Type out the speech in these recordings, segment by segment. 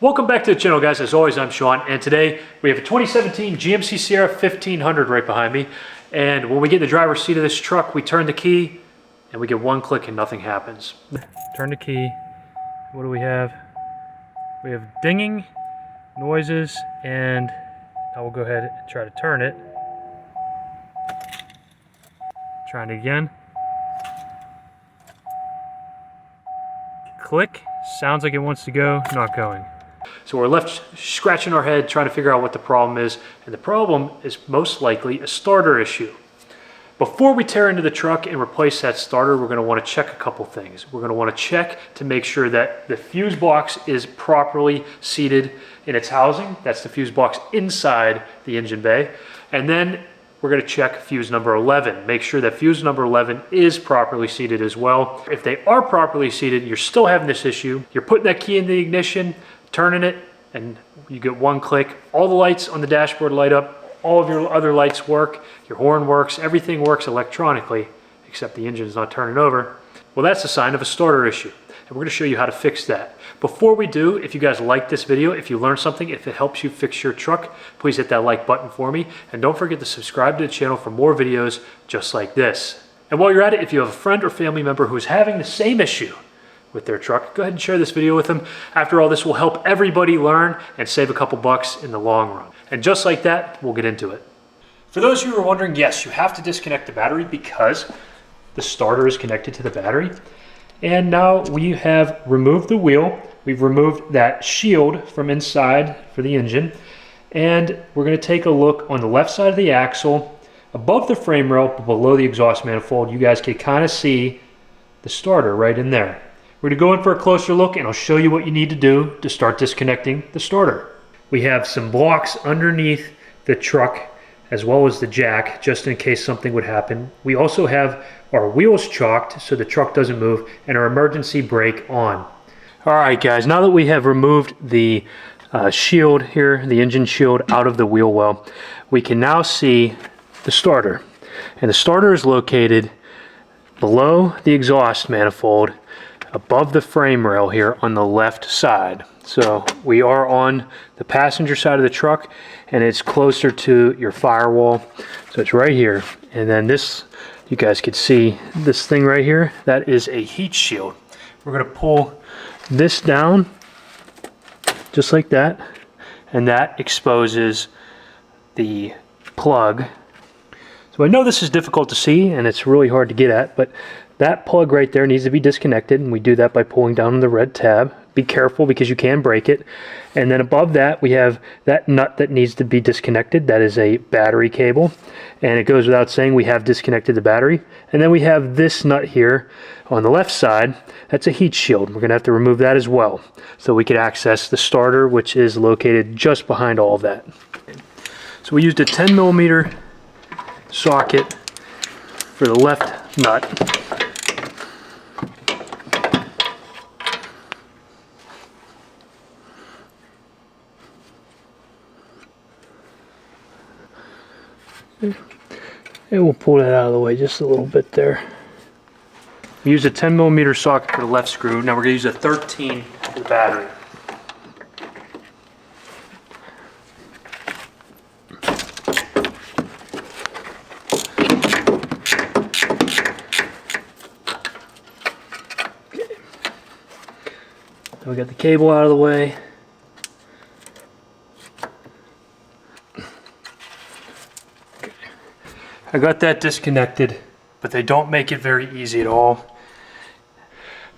Welcome back to the channel, guys. As always, I'm Sean, and today we have a 2017 GMC Sierra 1500 right behind me. And when we get in the driver's seat of this truck, we turn the key and we get one click and nothing happens. Turn the key. What do we have? We have dinging, noises, and I will go ahead and try to turn it. Trying it again. Click. Sounds like it wants to go, not going. So we're left scratching our head trying to figure out what the problem is, and the problem is most likely a starter issue. Before we tear into the truck and replace that starter, we're going to want to check a couple things. We're going to want to check to make sure that the fuse box is properly seated in its housing. That's the fuse box inside the engine bay. And then we're going to check fuse number 11. Make sure that fuse number 11 is properly seated as well. If they are properly seated, you're still having this issue. You're putting that key in the ignition, turning it, and you get one click. All the lights on the dashboard light up. All of your other lights work. Your horn works. Everything works electronically, except the engine is not turning over. Well, that's a sign of a starter issue, and we're going to show you how to fix that. Before we do, if you guys like this video, if you learned something, if it helps you fix your truck, please hit that like button for me. And don't forget to subscribe to the channel for more videos just like this. And while you're at it, if you have a friend or family member who's having the same issue with their truck, go ahead and share this video with them. After all, this will help everybody learn and save a couple bucks in the long run. And just like that, we'll get into it. For those of you who are wondering, yes, you have to disconnect the battery because the starter is connected to the battery. And now we have removed the wheel. We've removed that shield from inside for the engine. And we're going to take a look on the left side of the axle, above the frame rail, but below the exhaust manifold. You guys can kind of see the starter right in there. We're going to go in for a closer look and I'll show you what you need to do to start disconnecting the starter. We have some blocks underneath the truck as well as the jack, just in case something would happen. We also have our wheels chalked so the truck doesn't move, and our emergency brake on. All right, guys, now that we have removed the shield here, the engine shield out of the wheel well, we can now see the starter. And the starter is located below the exhaust manifold, above the frame rail here on the left side. So we are on the passenger side of the truck, and it's closer to your firewall. So it's right here. And then this, you guys could see this thing right here, that is a heat shield. We're going to pull this down just like that, and that exposes the plug. So I know this is difficult to see and it's really hard to get at, but that plug right there needs to be disconnected, and we do that by pulling down on the red tab. Be careful because you can break it. And then above that we have that nut that needs to be disconnected. That is a battery cable, and it goes without saying we have disconnected the battery. And then we have this nut here on the left side. That's a heat shield. We're going to have to remove that as well so we can access the starter, which is located just behind all of that. So we used a 10mm socket for the left nut. And we'll pull that out of the way just a little bit there. We use a 10mm socket for the left screw. Now we're going to use a 13 for the battery. Okay. Now we got the cable out of the way. I got that disconnected, but they don't make it very easy at all.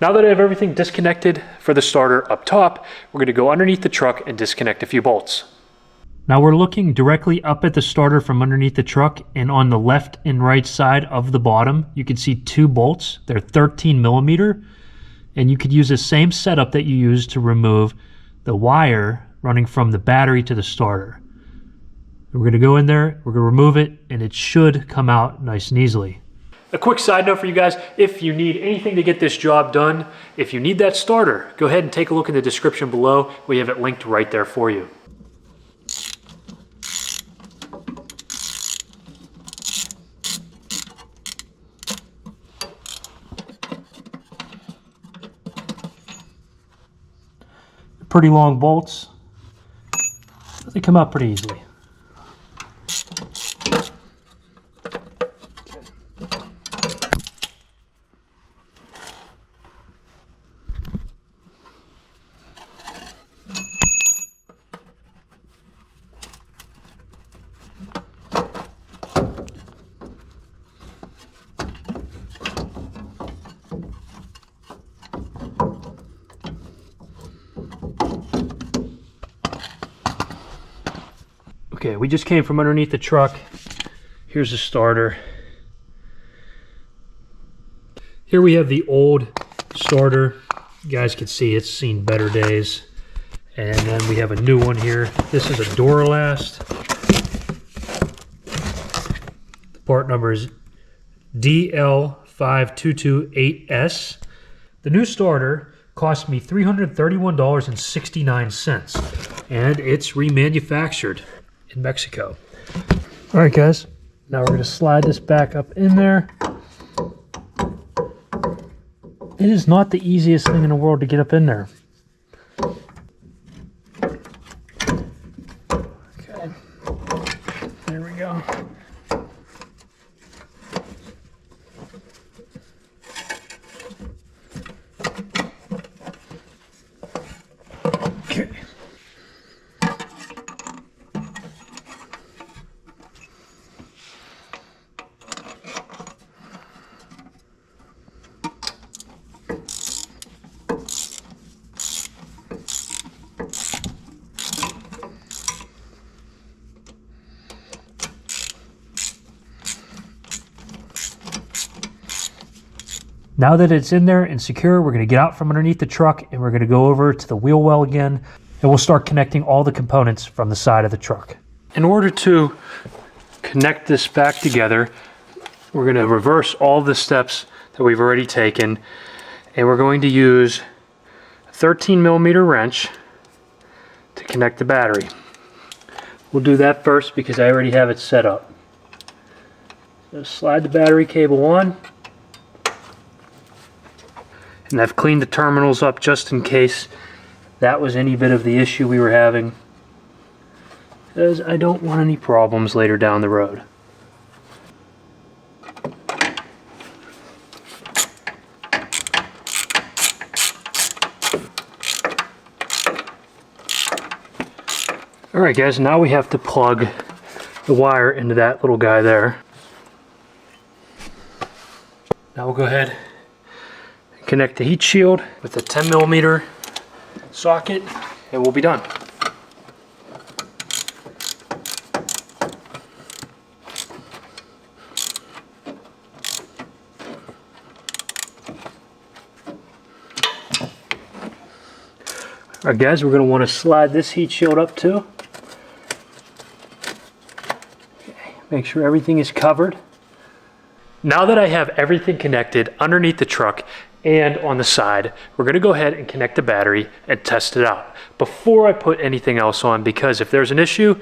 Now that I have everything disconnected for the starter up top, we're going to go underneath the truck and disconnect a few bolts. Now we're looking directly up at the starter from underneath the truck, and on the left and right side of the bottom, you can see two bolts. They're 13mm, and you could use the same setup that you used to remove the wire running from the battery to the starter. We're going to go in there, we're going to remove it, and it should come out nice and easily. A quick side note for you guys, if you need anything to get this job done, if you need that starter, go ahead and take a look in the description below. We have it linked right there for you. pretty long bolts. They come out pretty easily. Okay, we just came from underneath the truck. Here's the starter. Here we have the old starter. You guys can see it's seen better days. And then we have a new one here. This is a Duralast. The part number is DL5228S. The new starter cost me $331.69, and it's remanufactured in Mexico. All right, guys, now we're going to slide this back up in there. It is not the easiest thing in the world to get up in there. Okay, there we go. Okay. Now that it's in there and secure, we're going to get out from underneath the truck and we're going to go over to the wheel well again, and we'll start connecting all the components from the side of the truck. In order to connect this back together, we're going to reverse all the steps that we've already taken, and we're going to use a 13mm wrench to connect the battery. We'll do that first because I already have it set up. So slide the battery cable on. And I've cleaned the terminals up just in case that was any bit of the issue we were having, because I don't want any problems later down the road. Alright guys, now we have to plug the wire into that little guy there. Now we'll go ahead and connect the heat shield with a 10mm socket and we'll be done. Alright guys, we're going to want to slide this heat shield up too. Okay, make sure everything is covered. Now that I have everything connected underneath the truck and on the side, we're going to go ahead and connect the battery and test it out before I put anything else on, because if there's an issue,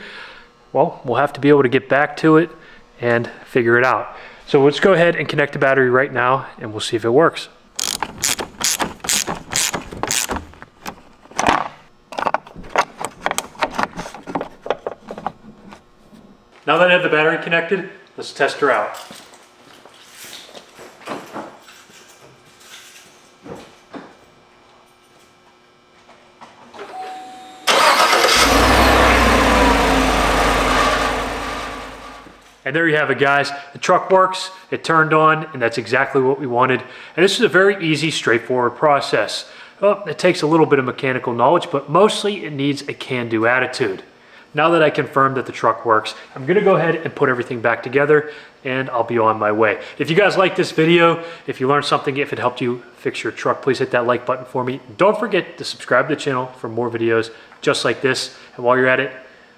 well, we'll have to be able to get back to it and figure it out. So let's go ahead and connect the battery right now and we'll see if it works. Now that I have the battery connected, let's test her out. And there you have it guys, the truck works, it turned on, and that's exactly what we wanted. And this is a very easy, straightforward process. Well, it takes a little bit of mechanical knowledge, but mostly it needs a can-do attitude. Now that I confirmed that the truck works, I'm gonna go ahead and put everything back together and I'll be on my way. If you guys like this video, if you learned something, if it helped you fix your truck, please hit that like button for me. Don't forget to subscribe to the channel for more videos just like this. And while you're at it,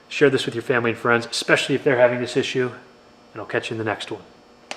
share this with your family and friends, especially if they're having this issue. And I'll catch you in the next one.